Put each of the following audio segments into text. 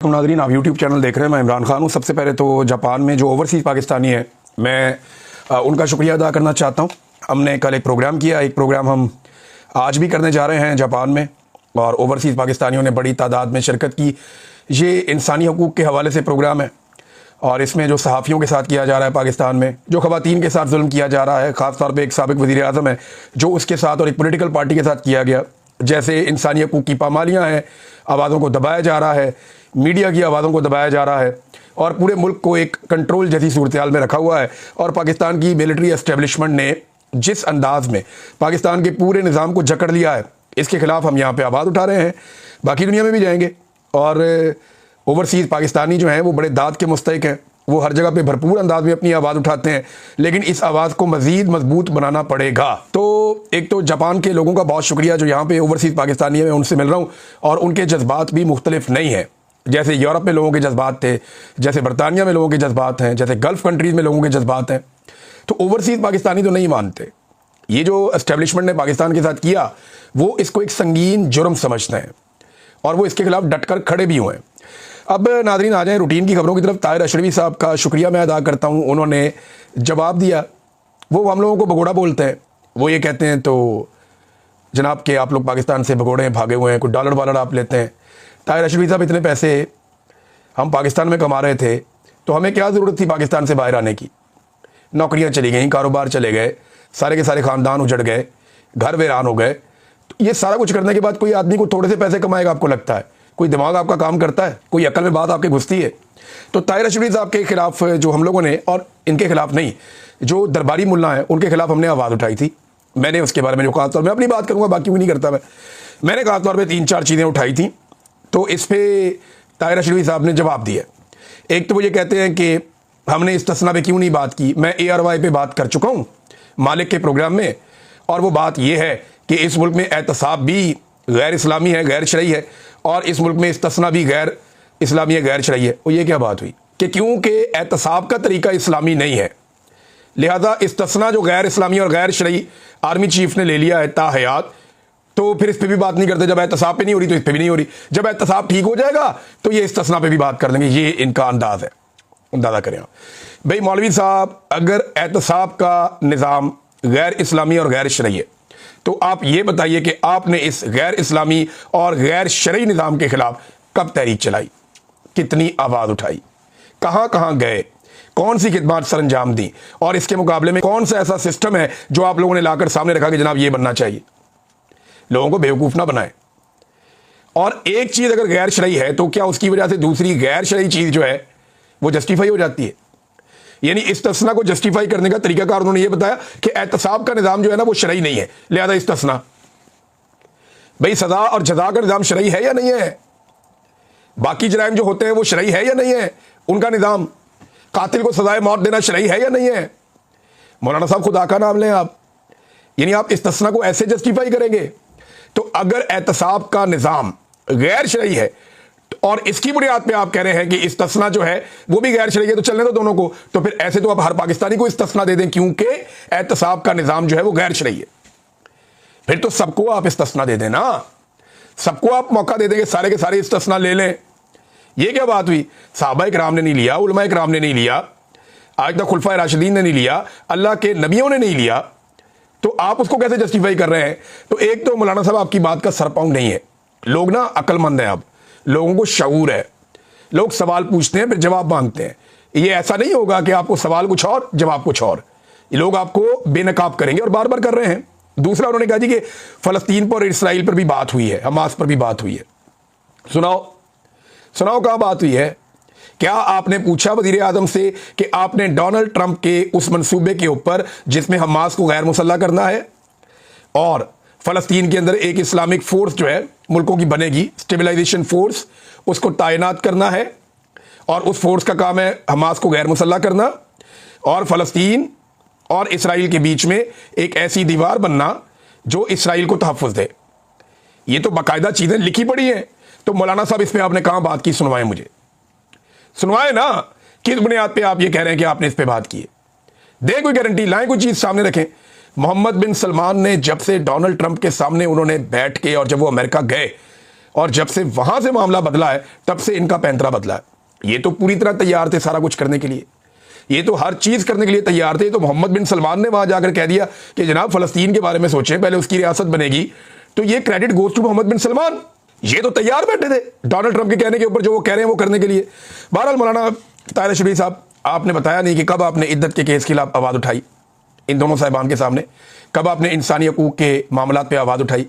नाज़रीन, आप YouTube channel देख रहे हैं। मैं इमरान खान हूँ। सबसे पहले तो जापान में जो ओवरसीज़ पाकिस्तानी है, मैं उनका शुक्रिया अदा करना चाहता हूँ। हमने कल एक प्रोग्राम किया, एक प्रोग्राम हम आज भी करने जा रहे हैं जापान में, और ओवरसीज़ पाकिस्तानियों ने बड़ी तादाद में शिरकत की। ये इंसानी हकूक़ के हवाले से प्रोग्राम है, और इसमें जो सहाफ़ियों के साथ किया जा रहा है, पाकिस्तान में जो ख़वातीन के साथ जुल्म किया जा रहा है, ख़ास तौर पे एक साबिक़ वज़ीर आज़म है जो उसके साथ और एक पॉलिटिकल पार्टी के साथ किया गया, जैसे इंसानी हकूक़ की पामालियाँ हैं, आवाज़ों को दबाया जा रहा है, मीडिया की आवाज़ों को दबाया जा रहा है, और पूरे मुल्क को एक कंट्रोल जैसी सूरत-ए-हाल में रखा हुआ है। और पाकिस्तान की मिलिट्री एस्टेब्लिशमेंट ने जिस अंदाज में पाकिस्तान के पूरे निज़ाम को जकड़ लिया है, इसके ख़िलाफ़ हम यहाँ पर आवाज़ उठा रहे हैं। बाकी दुनिया में भी जाएंगे, और ओवरसीज़ पाकिस्तानी जो हैं वो बड़े दाद के मुस्तहिक हैं। वो हर जगह पे भरपूर अंदाज में अपनी आवाज़ उठाते हैं, लेकिन इस आवाज़ को मज़ीद मजबूत बनाना पड़ेगा। तो एक तो जापान के लोगों का बहुत शुक्रिया जो यहाँ पे ओवरसीज़ पाकिस्तानी है, मैं उनसे मिल रहा हूँ, और उनके जज्बात भी मुख्तलिफ नहीं है। जैसे यूरोप में लोगों के जज्बात थे, जैसे बरतानिया में लोगों के जज्बात हैं, जैसे गल्फ़ कंट्रीज़ में लोगों के जज्बात हैं, तो ओवरसीज़ पाकिस्तानी तो नहीं मानते। ये जो एस्टेब्लिशमेंट ने पाकिस्तान के साथ किया, वो इसको एक संगीन जुर्म समझते हैं, और वो इसके खिलाफ डट कर खड़े भी हुए हैं। अब नाज़रीन, आ जाएं रूटीन की खबरों की तरफ। ताहिर अशरफी साहब का शुक्रिया मैं अदा करता हूँ, उन्होंने जवाब दिया। वो हम लोगों को भगोड़ा बोलते हैं, वो ये कहते हैं तो जनाब के आप लोग पाकिस्तान से भगोड़े भागे हुए हैं, कुछ डॉलर वालर आप लेते हैं। ताहिर अशरफी साहब, इतने पैसे हम पाकिस्तान में कमा रहे थे तो हमें क्या ज़रूरत थी पाकिस्तान से बाहर आने की? नौकरियाँ चली गई, कारोबार चले गए, सारे के सारे ख़ानदान उजड़ गए, घर वीरान हो गए। तो ये सारा कुछ करने के बाद कोई आदमी को थोड़े से पैसे कमाएगा, आपको लगता है? कोई दिमाग आपका काम करता है? कोई अकल में बात आपके घुसती है? तो ताहिर अशरफी साहब के खिलाफ जो हम लोगों ने, और इनके खिलाफ नहीं, जो दरबारी मुल्ला हैं उनके खिलाफ हमने आवाज़ उठाई थी। मैंने उसके बारे में जो खास तौर में अपनी बात करूँगा, बाकी भी नहीं करता मैंने खास तौर पर 3-4 चीज़ें उठाई थी। तो इस पर ताहिर अशरफी साहब ने जवाब दिया। एक तो वो ये कहते हैं कि हमने इस्तिस्ना पे क्यों नहीं बात की। मैं ARY पे बात कर चुका हूँ, मालिक के प्रोग्राम में, और वो बात ये है कि इस मुल्क में एहतसाब भी गैर इस्लामी है, गैर शरई है, और इस मुल्क में इस्तिस्ना भी गैर इस्लामी है, गैर शरई है। और ये क्या बात हुई कि क्योंकि एहतसाब का तरीका इस्लामी नहीं है, लिहाजा इस्तिस्ना जो गैर इस्लामी और गैर शरई आर्मी चीफ ने ले लिया है ताहयात, तो फिर इस पर भी बात नहीं करते। जब एहतसाब पे नहीं हो रही तो इस पर भी नहीं हो रही, जब एहतसाब ठीक हो जाएगा तो ये इस्तिस्ना पे भी बात कर देंगे। ये इनका अंदाज है, अंदाज़ा करें भाई। मौलवी साहब, अगर एहतसाब का निज़ाम गैर इस्लामी और गैर शरई है, तो आप ये बताइए कि आपने इस गैर इस्लामी और गैर शरई निज़ाम के ख़िलाफ़ कब तहरीक चलाई, कितनी आवाज़ उठाई, कहाँ कहाँ गए, कौन सी खिदमत सर अंजाम दी, और इसके मुकाबले में कौन सा ऐसा सिस्टम है जो आप लोगों ने लाकर सामने रखा कि जनाब ये बनना चाहिए? लोगों को बेवकूफ़ ना बनाए। और एक चीज़ अगर गैर शरई है तो क्या उसकी वजह से दूसरी गैर शरई चीज़ जो है वो जस्टिफाई हो जाती है? यानी इस्तिस्ना को जस्टिफाई करने का तरीकाकार उन्होंने ये बताया कि एहतसाब का निज़ाम जो है ना वो शरई नहीं है, लिहाजा इस्तिस्ना। भाई, सज़ा और जज़ा का निज़ाम शरई है या नहीं है? बाकी जराइम जो होते हैं वो शरई है या नहीं है? उनका निज़ाम, कातिल को सज़ाए मौत देना शरई है या नहीं है? मौलाना साहब, खुदा का नाम लें आप, यानी आप इस्तिस्ना को ऐसे जस्टिफाई करेंगे? तो अगर एहतसाब का निज़ाम गैर शरई है और इसकी बुनियाद पे आप कह रहे हैं कि इस्तिस्ना जो है वो भी गैर शरई है, तो चलने दो दोनों को। तो फिर ऐसे तो आप हर पाकिस्तानी को इस्तिस्ना दे दें, क्योंकि एहतसाब का निज़ाम जो है वो गैर शरई है। फिर तो सबको आप इस्तिस्ना दे दें ना, सबको आप मौका दे देंगे, सारे के सारे इस्तिस्ना ले लें। ये क्या बात हुई? सहाबा इकराम ने नहीं लिया, उलमा इकराम ने नहीं लिया, आज तक खुलफाए राशिदीन ने नहीं लिया, अल्लाह के नबियों ने नहीं लिया, तो आप उसको कैसे जस्टिफाई कर रहे हैं? तो एक तो मौलाना साहब आपकी बात का सरपाउंड नहीं है। लोग ना अक्लमंद हैं, अब लोगों को शऊर है, लोग सवाल पूछते हैं फिर जवाब मांगते हैं। ये ऐसा नहीं होगा कि आपको सवाल कुछ और जवाब कुछ और, ये लोग आपको बेनकाब करेंगे, और बार बार कर रहे हैं। दूसरा, उन्होंने कहा जी कि फ़लस्तीन पर और इसराइल पर भी बात हुई है, हमास पर भी बात हुई है। सुनाओ सुनाओ कहाँ बात हुई है? क्या आपने पूछा वज़ीर आज़म से कि आपने डोनाल्ड ट्रंप के उस मंसूबे के ऊपर जिसमें हमास को गैर मुसल्लह करना है और फ़लस्तीन के अंदर एक इस्लामिक फ़ोर्स जो है मुल्कों की बनेगी, स्टेबलाइजेशन फ़ोर्स, उसको तैनात करना है, और उस फोर्स का काम है हमास को गैर मुसल्लह करना, और फ़लस्तीन और इसराइल के बीच में एक ऐसी दीवार बनना जो इसराइल को तहफ़्फ़ुज़ दे। ये तो बाकायदा चीज़ें लिखी पड़ी हैं। तो मौलाना साहब, इस पर आपने कहाँ बात की? सुनवाएं, मुझे सुनवाएं ना, किस बुनियाद पे आप ये कह रहे हैं कि आपने इस पे बात की है? दें कोई गारंटी, लाएं कोई चीज़ सामने रखें। मोहम्मद बिन सलमान ने जब से डोनाल्ड ट्रंप के सामने उन्होंने बैठ के, और जब वो अमेरिका गए और जब से वहां से मामला बदला है तब से इनका पैंतरा बदला है। ये तो पूरी तरह तैयार थे सारा कुछ करने के लिए, ये तो हर चीज करने के लिए तैयार थे। तो मोहम्मद बिन सलमान ने वहां जाकर कह दिया कि जनाब फलस्तीन के बारे में सोचें, पहले उसकी रियासत बनेगी, तो ये क्रेडिट गोज टू मोहम्मद बिन सलमान। ये तो तैयार बैठे थे डोनाल्ड ट्रंप के कहने के ऊपर, जो वो कह रहे हैं वो करने के लिए। बहरहाल मौलाना ताहिर शफी साहब, आपने बताया नहीं कि कब आपने इद्दत के केस के खिलाफ आवाज़ उठाई इन दोनों साहिबान के सामने, कब आपने इंसानी हकूक़ के मामलात पे आवाज़ उठाई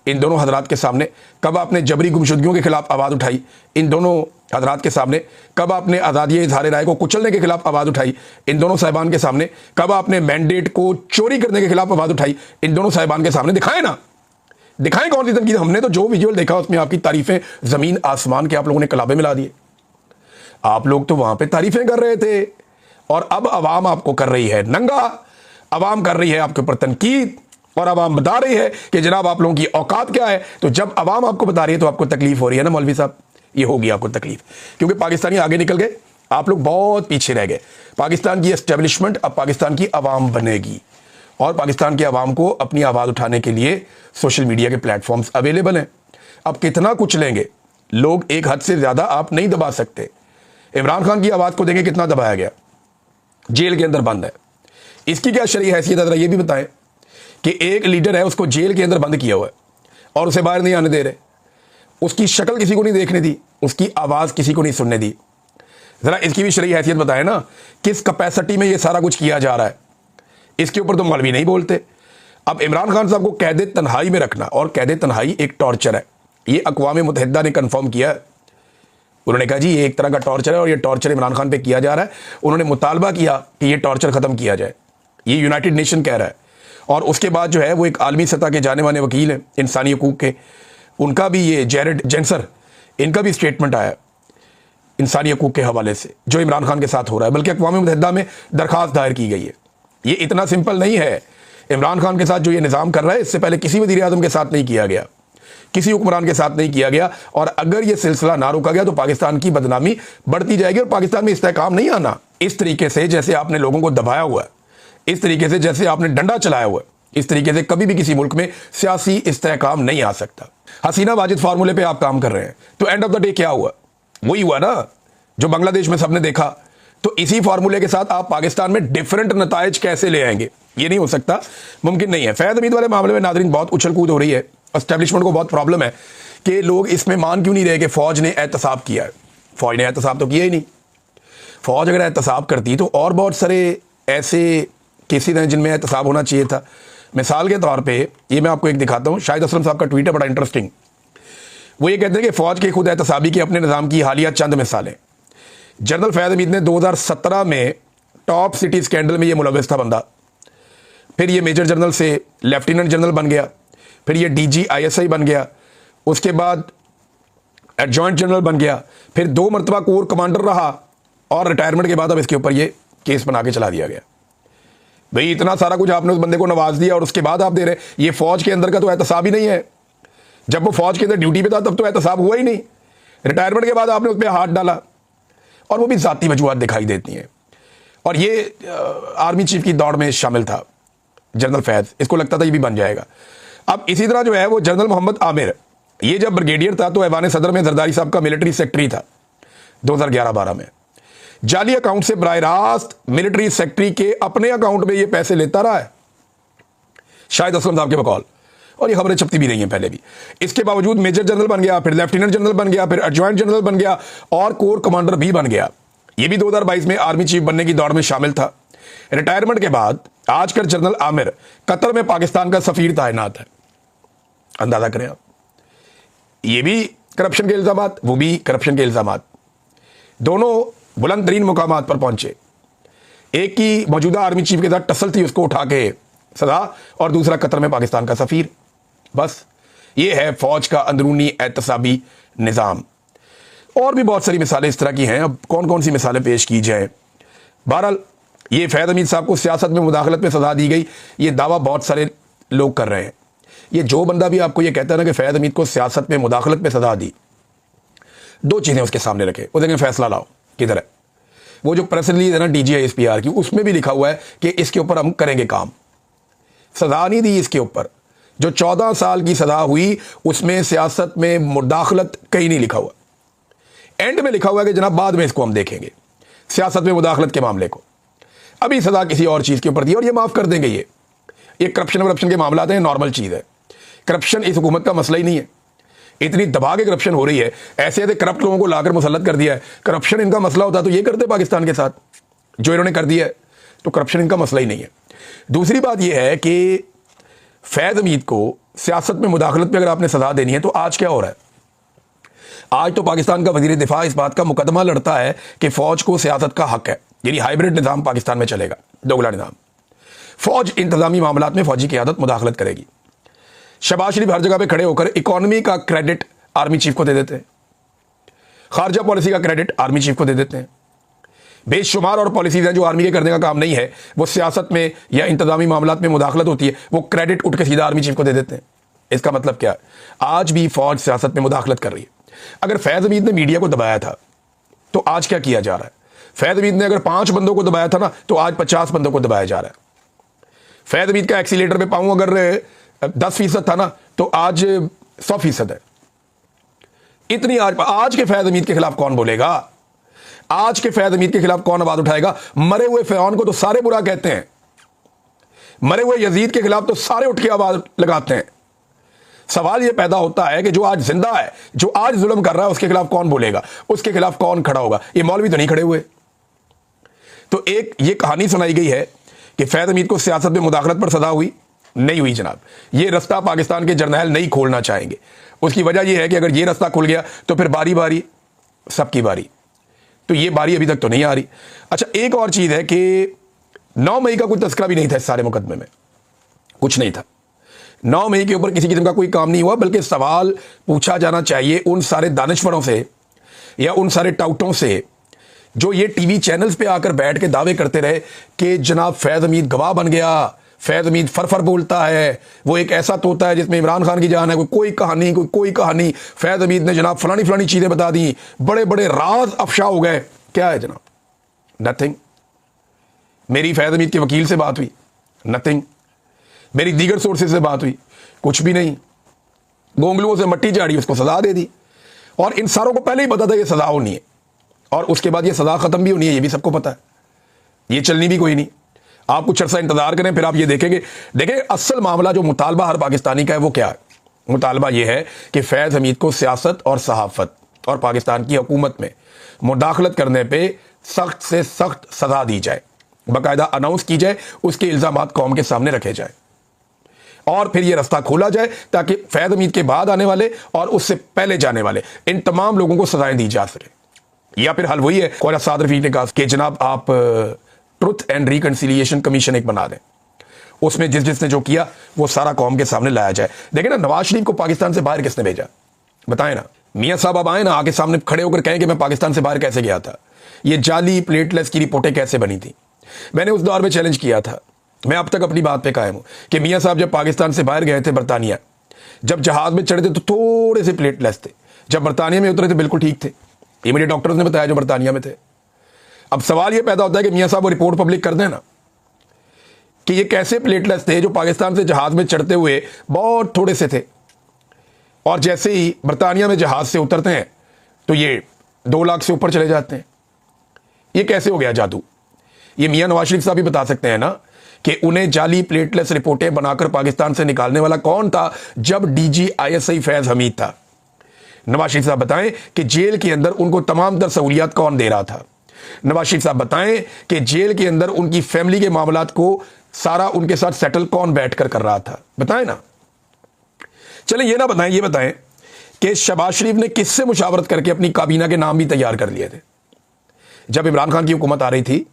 इन दोनों हजरात के सामने, कब आपने जबरी गुमशुदगियों के खिलाफ आवाज़ उठाई इन दोनों हजरात के सामने, कब आपने आज़ादी इजहार राय को कुचलने के खिलाफ आवाज़ उठाई इन दोनों साहिबान के सामने, कब आपने मैंडेट को चोरी करने के खिलाफ आवाज़ उठाई इन दोनों साहिबान के सामने। दिखाएं ना, दिखाएं कौन सी तनकीद। हमने तो जो विजुअल देखा उसमें आपकी तारीफें ज़मीन आसमान के आप लोगों ने कलाबे मिला दिए। आप लोग तो वहां पे तारीफें कर रहे थे और अब अवाम आपको कर रही है नंगा, अवाम कर रही है आपके ऊपर तनकीद, और अवाम बता रही है कि जनाब आप लोगों की औकात क्या है। तो जब अवाम आपको बता रही है तो आपको तकलीफ हो रही है ना मौलवी साहब, ये होगी आपको तकलीफ, क्योंकि पाकिस्तानी आगे निकल गए, आप लोग बहुत पीछे रह गए। पाकिस्तान की एस्टेब्लिशमेंट अब पाकिस्तान की अवाम बनेगी और पाकिस्तान की अवाम को अपनी आवाज़ उठाने के लिए सोशल मीडिया के प्लेटफॉर्म्स अवेलेबल हैं। अब कितना कुछ लेंगे लोग, एक हद से ज़्यादा आप नहीं दबा सकते। इमरान खान की आवाज़ को देंगे कितना दबाया गया, जेल के अंदर बंद है, इसकी क्या शरई हैसियत है ज़रा ये भी बताएं कि एक लीडर है उसको जेल के अंदर बंद किया हुआ है और उसे बाहर नहीं आने दे रहे, उसकी शक्ल किसी को नहीं देखने दी, उसकी आवाज़ किसी को नहीं सुनने दी। ज़रा इसकी भी शरई हैसियत बताएं ना, किस कैपेसिटी में ये सारा कुछ किया जा रहा है, इसके ऊपर तो मौलवी नहीं बोलते। अब इमरान खान साहब को कैद तन्हाई में रखना, और कैद तन्हाई एक टॉर्चर है, ये अक़वाम मुत्तहिदा ने कन्फर्म किया है। उन्होंने कहा जी ये एक तरह का टॉर्चर है और ये टॉर्चर इमरान खान पे किया जा रहा है। उन्होंने मुतालबा किया कि ये टॉर्चर ख़त्म किया जाए, ये यूनाइटेड नेशन कह रहा है। और उसके बाद जो है वो एक आलमी सतह के जाने माने वकील हैं इंसानी हकूक़ के, उनका भी ये जेरेड जेंसर, इनका भी स्टेटमेंट आया इंसानी हकूक़ के हवाले से जो इमरान खान के साथ हो रहा है, बल्कि अक़वाम मुत्तहिदा में दरख्वास्त दायर की गई है। ये इतना सिंपल नहीं है। इमरान खान के साथ जो ये निज़ाम कर रहा है इससे पहले किसी वज़ीर आज़म के साथ नहीं किया गया, किसी हुक्मरान के साथ नहीं किया गया, और अगर ये सिलसिला ना रोका गया तो पाकिस्तान की बदनामी बढ़ती जाएगी और पाकिस्तान में इस्तेहकाम नहीं आना। इस तरीके से जैसे आपने लोगों को दबाया हुआ है, इस तरीके से जैसे आपने डंडा चलाया हुआ है, इस तरीके से कभी भी किसी मुल्क में सियासी इस्तेहकाम नहीं आ सकता। हसीना वाजिद फार्मूले पे आप काम कर रहे हैं, तो एंड ऑफ द डे क्या हुआ? वही हुआ ना जो बांग्लादेश में सबने देखा। तो इसी फार्मूले के साथ आप पाकिस्तान में डिफरेंट नताइज कैसे ले आएंगे? ये नहीं हो सकता, मुमकिन नहीं है। फैज़ हमीद वाले मामले में नाज़रीन बहुत उछल कूद हो रही है, एस्टेब्लिशमेंट को बहुत प्रॉब्लम है कि लोग इसमें मान क्यों नहीं रहे कि फ़ौज ने एहतसाब किया है। फ़ौज ने एहतसाब तो किया ही नहीं। फ़ौज अगर एहतसाब करती तो और बहुत सारे ऐसे केसेस हैं जिनमें एहतसाब होना चाहिए था। मिसाल के तौर पे ये मैं आपको एक दिखाता हूँ, शाहिद असलम साहब का ट्वीट है बड़ा इंटरेस्टिंग। वो ये कहते हैं कि फ़ौज के खुद एहतसाबी के अपने निज़ाम की हालिया चंद मिसालें। जनरल फैज़ हमीद ने 2017 में टॉप सिटी स्कैंडल में ये मुलव्वस था बंदा, फिर ये मेजर जनरल से लेफ्टिनेंट जनरल बन गया, फिर ये DG ISI बन गया, उसके बाद एडजॉइंट जनरल बन गया, फिर 2 मरतबा कोर कमांडर रहा और रिटायरमेंट के बाद अब इसके ऊपर ये केस बना के चला दिया गया। भाई इतना सारा कुछ आपने उस बंदे को नवाज दिया और उसके बाद आप दे रहे, ये फ़ौज के अंदर का तो एहतसाब ही नहीं है। जब वो फ़ौज के अंदर ड्यूटी पे था तब तो एहतसाब हुआ ही नहीं, रिटायरमेंट के बाद आपने उस पर हाथ डाला, और वो भी ज़ाती वजूहात दिखाई देती हैं। और ये आर्मी चीफ की दौड़ में शामिल था जनरल फैज़, इसको लगता था ये भी बन जाएगा। अब इसी तरह जो है वो जनरल मोहम्मद आमिर, ये जब ब्रिगेडियर था तो ऐवान सदर में जरदारी साहब का मिलिट्री सेक्रेटरी था 2011-12 में। जाली अकाउंट से बराह रास्त मिलिट्री सेक्रेटरी के अपने अकाउंट में ये पैसे लेता रहा है शाहिद असलम साहब के बकौल, और ये खबरें छपती भी रही हैं पहले भी। इसके बावजूद मेजर जनरल बन गया, फिर लेफ्टिनेंट जनरल बन गया, फिर एडजॉइंट जनरल बन गया और कोर कमांडर भी बन गया। ये भी 2022 में आर्मी चीफ बनने की दौड़ में शामिल था। रिटायरमेंट के बाद आजकल जनरल आमिर कतर में पाकिस्तान का सफीर तैनात है। अंदाजा करें आप, ये भी करप्शन के इल्जामात, वो भी करप्शन के इल्जामात, दोनों बुलंद तरीन मुकामात पर पहुंचे। एक की मौजूदा आर्मी चीफ के साथ टसल थी, उसको उठा के सजा, और दूसरा कतर में पाकिस्तान का सफीर। बस ये है फौज का अंदरूनी एहतसाबी निज़ाम। और भी बहुत सारी मिसालें इस तरह की हैं, अब कौन कौन सी मिसालें पेश की जाएं। बहरहाल ये फैज़ हमीद साहब को सियासत में मुदाखलत में सजा दी गई, ये दावा बहुत सारे लोग कर रहे हैं। ये जो बंदा भी आपको ये कहता है ना कि फैज़ हमीद को सियासत में मुदाखलत में सजा दी, 2 चीज़ें उसके सामने रखे, वो देखें फैसला लाओ किधर है। वो जो प्रेस रिलीज है ना DG ISPR की, उसमें भी लिखा हुआ है कि इसके ऊपर हम करेंगे काम। सजा नहीं दी इसके ऊपर, जो 14 साल की सजा हुई उसमें सियासत में मुदाखलत कहीं नहीं लिखा हुआ। एंड में लिखा हुआ है कि जनाब बाद में इसको हम देखेंगे, सियासत में मुदाखलत के मामले को। अभी सजा किसी और चीज़ के ऊपर दी और ये माफ़ कर देंगे। ये करप्शन के मामला हैं, नॉर्मल चीज़ है। करप्शन इस हुकूमत का मसला ही नहीं है। इतनी दबा के करप्शन हो रही है, ऐसे ऐसे करप्ट लोगों को लाकर मुसल्लत कर दिया है। करप्शन इनका मसला होता तो ये करते पाकिस्तान के साथ, जो इन्होंने कर दिया है। तो करप्शन इनका मसला ही नहीं है। दूसरी बात यह है कि फैज़ हमीद को सियासत में मुदाखलत में अगर आपने सजा देनी है तो आज क्या हो रहा है? आज तो पाकिस्तान का वजीर दिफा इस बात का मुकदमा लड़ता है कि फौज को सियासत का हक है, यानी हाइब्रिड निज़ाम पाकिस्तान में चलेगा, दोगला निज़ाम। फौज इंतजामी मामलात में फौजी क़यादत मुदाखलत करेगी। शहबाज शरीफ हर जगह पे खड़े होकर इकॉनमी का क्रेडिट आर्मी चीफ को दे देते हैं, खारजा पॉलिसी का क्रेडिट आर्मी चीफ को दे देते हैं। बेशुमार और पॉलिसीज हैं जो आर्मी के करने का काम नहीं है, वो सियासत में या इंतजामी मामलात में मुदाखलत होती है, वो क्रेडिट उठ के सीधा आर्मी चीफ को दे देते हैं। इसका मतलब क्या है? आज भी फौज सियासत में मुदाखलत कर रही है। अगर फैज़ हमीद ने मीडिया को दबाया था तो आज क्या किया जा रहा है? फैज़ हमीद ने अगर 5 बंदों को दबाया था ना तो आज 50 बंदों को दबाया जा रहा है। फैज़ हमीद का एक्सीलेटर पे पाऊं अगर 10% था ना तो आज 100% है। इतनी आज के फैज़ हमीद के खिलाफ कौन बोलेगा? आज के फैज़ हमीद के खिलाफ कौन आवाज उठाएगा? मरे हुए फ़िरौन को तो सारे बुरा कहते हैं, मरे हुए यजीद के खिलाफ तो सारे उठ के आवाज लगाते हैं। सवाल यह पैदा होता है कि जो आज जिंदा है, जो आज जुल्म कर रहा है, उसके खिलाफ कौन बोलेगा? उसके खिलाफ कौन खड़ा होगा? ये मौलवी तो नहीं खड़े हुए। तो एक ये कहानी सुनाई गई है कि फैज़ हमीद को सियासत में मुदाखलत पर सजा हुई, नहीं हुई जनाब। ये रास्ता पाकिस्तान के जर्नैल नहीं खोलना चाहेंगे। उसकी वजह यह है कि अगर ये रास्ता खुल गया तो फिर बारी बारी सबकी बारी, तो ये बारी अभी तक तो नहीं आ रही। अच्छा, एक और चीज़ है कि 9 मई का कोई तस्करा भी नहीं था इस सारे मुकदमे में, कुछ नहीं था। 9 मई के ऊपर किसी किस्म का कोई काम नहीं हुआ, बल्कि सवाल पूछा जाना चाहिए उन सारे दानिश्वरों से या उन सारे टाउटों से जो ये टीवी चैनल्स पे आकर बैठ के दावे करते रहे कि जनाब फैज़ हमीद गवाह बन गया, फैज़ हमीद फर बोलता है, वो एक ऐसा तोता है जिसमें इमरान खान की जान है, कोई कहानी, फैज़ हमीद ने जनाब फलानी चीज़ें बता दी, बड़े बड़े राज अफशा हो गए। क्या है जनाब? नथिंग। मेरी फैज़ हमीद के वकील से बात हुई, नथिंग। मेरी दीगर सोर्सेज से बात हुई, कुछ भी नहीं। गोंगलुओं से मट्टी झाड़ी, उसको सजा दे दी। और इन सारों को पहले ही पता था ये सजा होनी है और उसके बाद ये सजा खत्म भी होनी है, ये भी सबको पता है। ये चलनी भी कोई नहीं। आप कुछ अर्सा इंतजार करें, फिर आप ये देखेंगे। देखिए, असल मामला जो मुतालबा हर पाकिस्तानी का है वो क्या है? मुतालबा ये है कि फैज़ हमीद को सियासत और सहाफत और पाकिस्तान की हुकूमत में मुदाखलत करने पर सख्त से सख्त सजा दी जाए, बाकायदा अनाउंस की जाए, उसके इल्ज़ामात कौम के सामने रखे जाए और फिर यह रास्ता खोला जाए ताकि फैज़ हमीद के बाद आने वाले और उससे पहले जाने वाले इन तमाम लोगों को सजाएं दी जा सके। या फिर हल वही है, ख्वाजा साद रफ़ीक ने कहा कि जनाब आप ट्रुथ एंड रिकन्सिलिएशन कमीशन एक बना दें, उसमें जिसने जो किया वो सारा कौम के सामने लाया जाए। देखिए ना, नवाज शरीफ को पाकिस्तान से बाहर किसने भेजा? बताएं ना। मियाँ साहब अब आए ना, आके सामने खड़े होकर कहें कि मैं पाकिस्तान से बाहर कैसे गया था, ये जाली प्लेटलेस की रिपोर्टें कैसे बनी थी। मैंने उस दौर में चैलेंज किया था, मैं अब तक अपनी बात पे कायम हूं कि मियाँ साहब जब पाकिस्तान से बाहर गए थे बरतानिया, जब जहाज में चढ़े थे तो थोड़े से प्लेटलेस थे, जब बरतानिया में उतरे थे बिल्कुल ठीक थे। ये मुझे डॉक्टर्स ने बताया जो बरतानिया में थे। अब सवाल ये पैदा होता है कि मियाँ साहब वो रिपोर्ट पब्लिक कर देना कि ये कैसे प्लेटलेस थे जो पाकिस्तान से जहाज में चढ़ते हुए बहुत थोड़े से थे और जैसे ही बरतानिया में जहाज से उतरते हैं तो ये 2 लाख से ऊपर चले जाते हैं। ये कैसे हो गया जादू? ये मियाँ नवाज शरीफ साहब भी बता सकते हैं ना कि उन्हें जाली प्लेटलेस रिपोर्टें बनाकर पाकिस्तान से निकालने वाला कौन था जब डीजी आईएसआई फैज़ हमीद था। नवाज शरीफ साहब बताएं कि जेल के अंदर उनको तमाम तर सहूलियात कौन दे रहा था। नवाज शरीफ साहब बताएं कि जेल के अंदर उनकी फैमिली के मामलात को सारा उनके साथ सेटल कौन बैठकर कर रहा था। बताएं ना। चलें ये ना बताएं, ये बताएं कि शहबाज शरीफ ने किससे मुशावरत करके अपनी काबीना के नाम भी तैयार कर लिए थे। जब इमरान खान की हुकूमत आ रही थी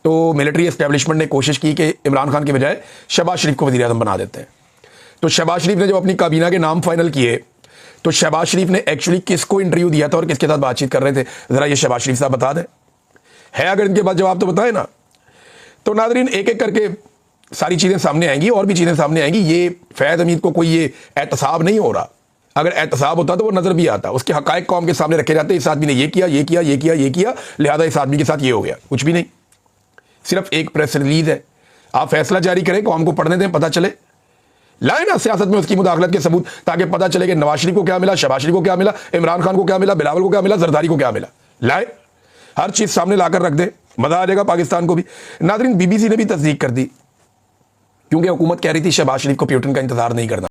तो मिलिट्री एस्टेब्लिशमेंट ने कोशिश की कि इमरान खान के बजाय शहबाज शरीफ को वज़ीर आज़म बना देते हैं। तो शहबाज शरीफ ने जब अपनी काबीना के नाम फाइनल किए तो शहबाज शरीफ ने एक्चुअली किसको इंटरव्यू दिया था और किसके साथ बातचीत कर रहे थे, ज़रा ये शहबाज शरीफ साहब बता दें। है अगर इनके पास जवाब तो बताएं ना। तो नाज़रीन, एक एक करके सारी चीज़ें सामने आएंगी और भी चीज़ें सामने आएंगी। ये फैज़ हमीद को कोई ये एहतसाब नहीं हो रहा। अगर एहतसाब होता तो वो नज़र भी आता, उसके हक़ाइक़ कौम के सामने रखे जाते। इस आदमी ने ये किया, ये किया, ये किया, ये किया, लिहाजा इस आदमी के साथ ये हो गया। कुछ भी नहीं, सिर्फ एक प्रेस रिलीज है। आप फैसला जारी करें, कौम को पढ़ने दें, पता चले। लाए ना सियासत में उसकी मुदाखलत के सबूत, ताकि पता चले कि नवाज शरीफ को क्या मिला, शहबाज शरीफ को क्या मिला, इमरान खान को क्या मिला, बिलावल को क्या मिला, जरदारी को क्या मिला। लाए, हर चीज सामने लाकर रख दे, मजा आ जाएगा पाकिस्तान को भी। नाज़रीन, बीबीसी ने भी तस्दीक कर दी, क्योंकि हुकूमत कह रही थी शहबाज शरीफ को प्यूटन का इंतजार नहीं करना।